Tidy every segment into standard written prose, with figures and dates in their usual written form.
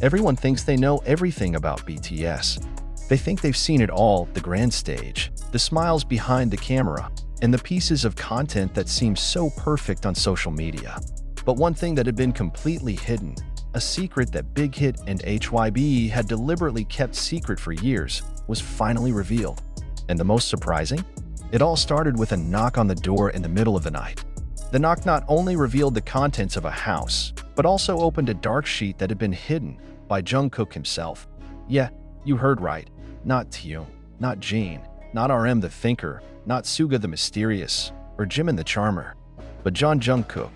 Everyone thinks they know everything about BTS. They think they've seen it all, the grand stage, the smiles behind the camera, and the pieces of content that seem so perfect on social media. But one thing that had been completely hidden, a secret that Big Hit and HYB had deliberately kept secret for years, was finally revealed. And the most surprising? It all started with a knock on the door in the middle of the night. The knock not only revealed the contents of a house, but also opened a dark sheet that had been hidden by Jungkook himself. Yeah, you heard right. Not Taehyung, not Jeon, not RM the Thinker, not Suga the Mysterious, or Jimin the Charmer, but Jungkook,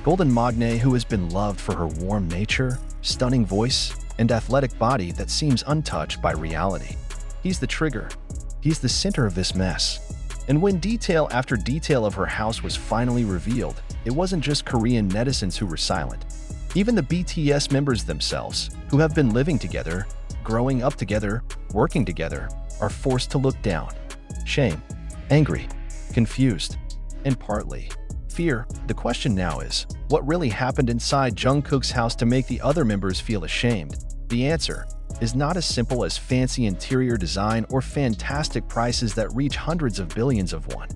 Golden Magne, who has been loved for her warm nature, stunning voice, and athletic body that seems untouched by reality. He's the trigger. He's the center of this mess. And when detail after detail of her house was finally revealed, it wasn't just Korean netizens who were silent. Even the BTS members themselves, who have been living together, growing up together, working together, are forced to look down. Shame, angry, confused, and partly fear. The question now is, what really happened inside Jungkook's house to make the other members feel ashamed? The answer is not as simple as fancy interior design or fantastic prices that reach hundreds of billions of won.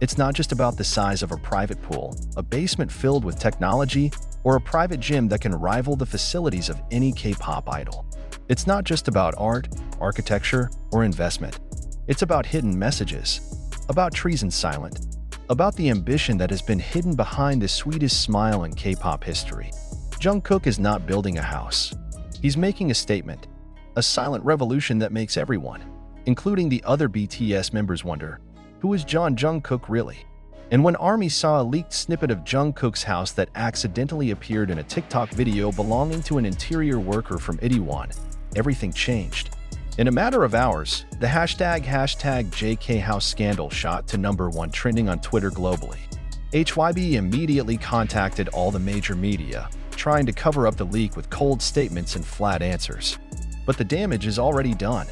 It's not just about the size of a private pool, a basement filled with technology, or a private gym that can rival the facilities of any K-pop idol. It's not just about art, architecture, or investment. It's about hidden messages, about treason silent, about the ambition that has been hidden behind the sweetest smile in K-pop history. Jungkook is not building a house. He's making a statement, a silent revolution that makes everyone, including the other BTS members, wonder, who is Jungkook really? And when ARMY saw a leaked snippet of Jungkook's house that accidentally appeared in a TikTok video belonging to an interior worker from Itaewon, everything changed. In a matter of hours, the hashtag #JKHouse scandal shot to #1 trending on Twitter globally. HYB immediately contacted all the major media, trying to cover up the leak with cold statements and flat answers. But the damage is already done.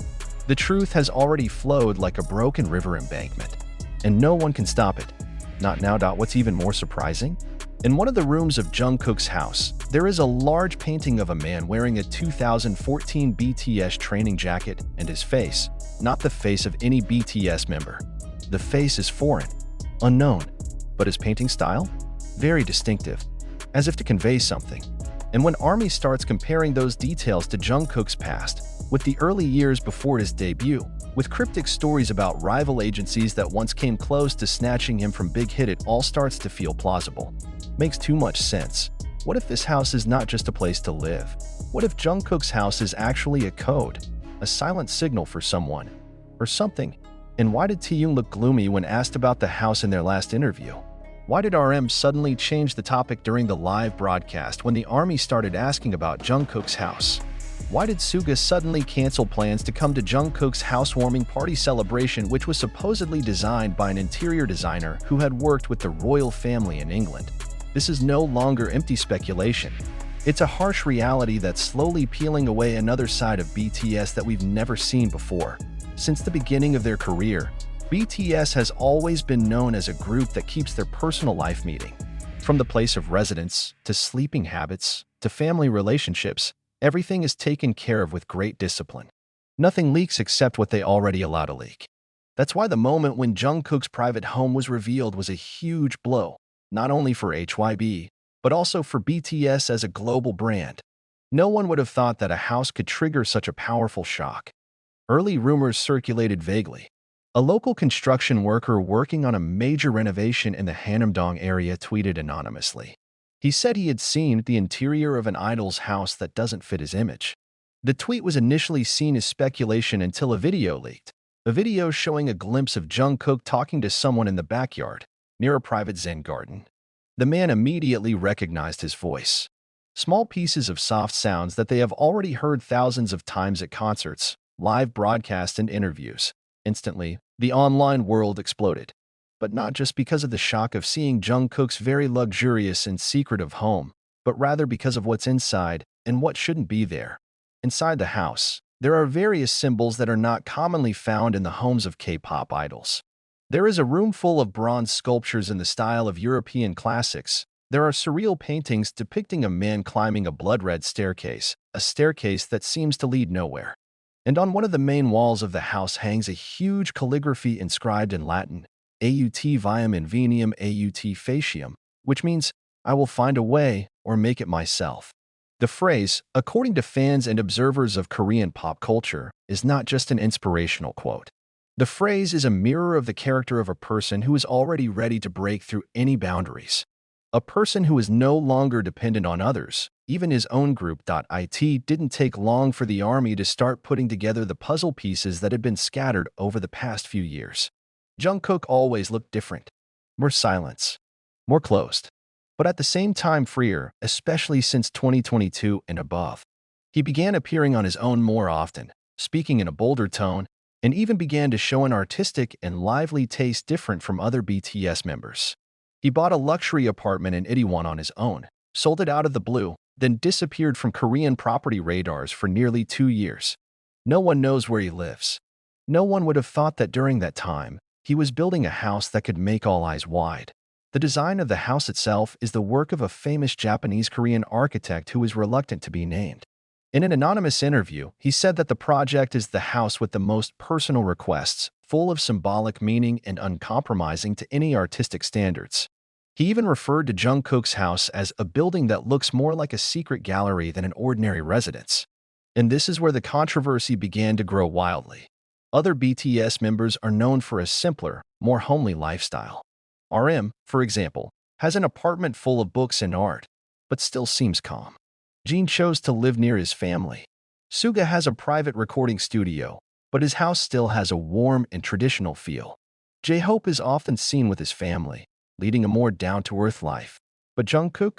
The truth has already flowed like a broken river embankment, and no one can stop it. Not now. What's even more surprising? In one of the rooms of Jungkook's house, there is a large painting of a man wearing a 2014 BTS training jacket, and his face, not the face of any BTS member. The face is foreign, unknown, but his painting style? Very distinctive, as if to convey something. And when ARMY starts comparing those details to Jungkook's past, with the early years before his debut, with cryptic stories about rival agencies that once came close to snatching him from Big Hit, it all starts to feel plausible. Makes too much sense. What if this house is not just a place to live? What if Jungkook's house is actually a code, a silent signal for someone, or something? And why did Taehyung look gloomy when asked about the house in their last interview? Why did RM suddenly change the topic during the live broadcast when the ARMY started asking about Jungkook's house? Why did Suga suddenly cancel plans to come to Jungkook's housewarming party celebration, which was supposedly designed by an interior designer who had worked with the royal family in England? This is no longer empty speculation. It's a harsh reality that's slowly peeling away another side of BTS that we've never seen before. Since the beginning of their career, BTS has always been known as a group that keeps their personal life meeting. From the place of residence, to sleeping habits, to family relationships, everything is taken care of with great discipline. Nothing leaks except what they already allow to leak. That's why the moment when Jungkook's private home was revealed was a huge blow, not only for HYB, but also for BTS as a global brand. No one would have thought that a house could trigger such a powerful shock. Early rumors circulated vaguely. A local construction worker working on a major renovation in the Hanamdong area tweeted anonymously. He said he had seen the interior of an idol's house that doesn't fit his image. The tweet was initially seen as speculation until a video leaked. A video showing a glimpse of Jungkook talking to someone in the backyard, near a private Zen garden. The man immediately recognized his voice. Small pieces of soft sounds that they have already heard thousands of times at concerts, live broadcasts, and interviews. Instantly, the online world exploded. But not just because of the shock of seeing Jungkook's very luxurious and secretive home, but rather because of what's inside and what shouldn't be there. Inside the house, there are various symbols that are not commonly found in the homes of K-pop idols. There is a room full of bronze sculptures in the style of European classics, There are surreal paintings depicting a man climbing a blood-red staircase, a staircase that seems to lead nowhere. And on one of the main walls of the house hangs a huge calligraphy inscribed in Latin, Aut viam invenium aut facium, which means, I will find a way or make it myself. The phrase, according to fans and observers of Korean pop culture, is not just an inspirational quote. The phrase is a mirror of the character of a person who is already ready to break through any boundaries. A person who is no longer dependent on others, even his own group. It didn't take long for the army to start putting together the puzzle pieces that had been scattered over the past few years. Jungkook always looked different, more silent, more closed, but at the same time freer, especially since 2022 and above. He began appearing on his own more often, speaking in a bolder tone, and even began to show an artistic and lively taste different from other BTS members. He bought a luxury apartment in Itaewon on his own, sold it out of the blue, then disappeared from Korean property radars for nearly 2 years. No one knows where he lives. No one would have thought that during that time, he was building a house that could make all eyes wide. The design of the house itself is the work of a famous Japanese-Korean architect who is reluctant to be named. In an anonymous interview, he said that the project is the house with the most personal requests, full of symbolic meaning and uncompromising to any artistic standards. He even referred to Jungkook's house as a building that looks more like a secret gallery than an ordinary residence. And this is where the controversy began to grow wildly. Other BTS members are known for a simpler, more homely lifestyle. RM, for example, has an apartment full of books and art, but still seems calm. Jeon chose to live near his family. Suga has a private recording studio, but his house still has a warm and traditional feel. J-Hope is often seen with his family, leading a more down-to-earth life. But Jungkook?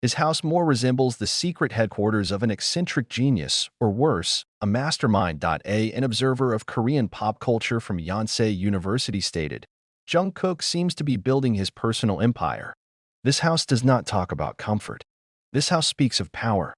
His house more resembles the secret headquarters of an eccentric genius, or worse, a mastermind. An observer of Korean pop culture from Yonsei University stated, Jungkook seems to be building his personal empire. This house does not talk about comfort. This house speaks of power,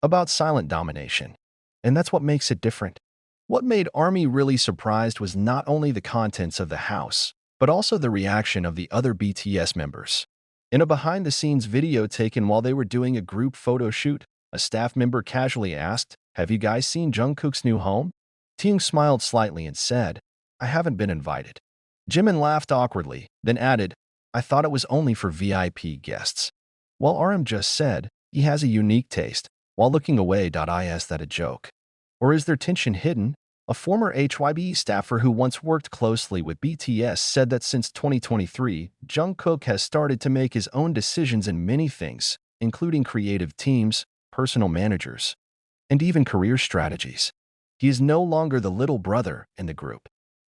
about silent domination. And that's what makes it different. What made ARMY really surprised was not only the contents of the house, but also the reaction of the other BTS members. In a behind-the-scenes video taken while they were doing a group photo shoot, a staff member casually asked, "Have you guys seen Jungkook's new home?" Taehyung smiled slightly and said, "I haven't been invited." Jimin laughed awkwardly, then added, "I thought it was only for VIP guests." While RM just said, he has a unique taste, while looking away. Is that a joke? Or is there tension hidden? A former HYBE staffer who once worked closely with BTS said that since 2023, Jungkook has started to make his own decisions in many things, including creative teams, personal managers, and even career strategies. He is no longer the little brother in the group.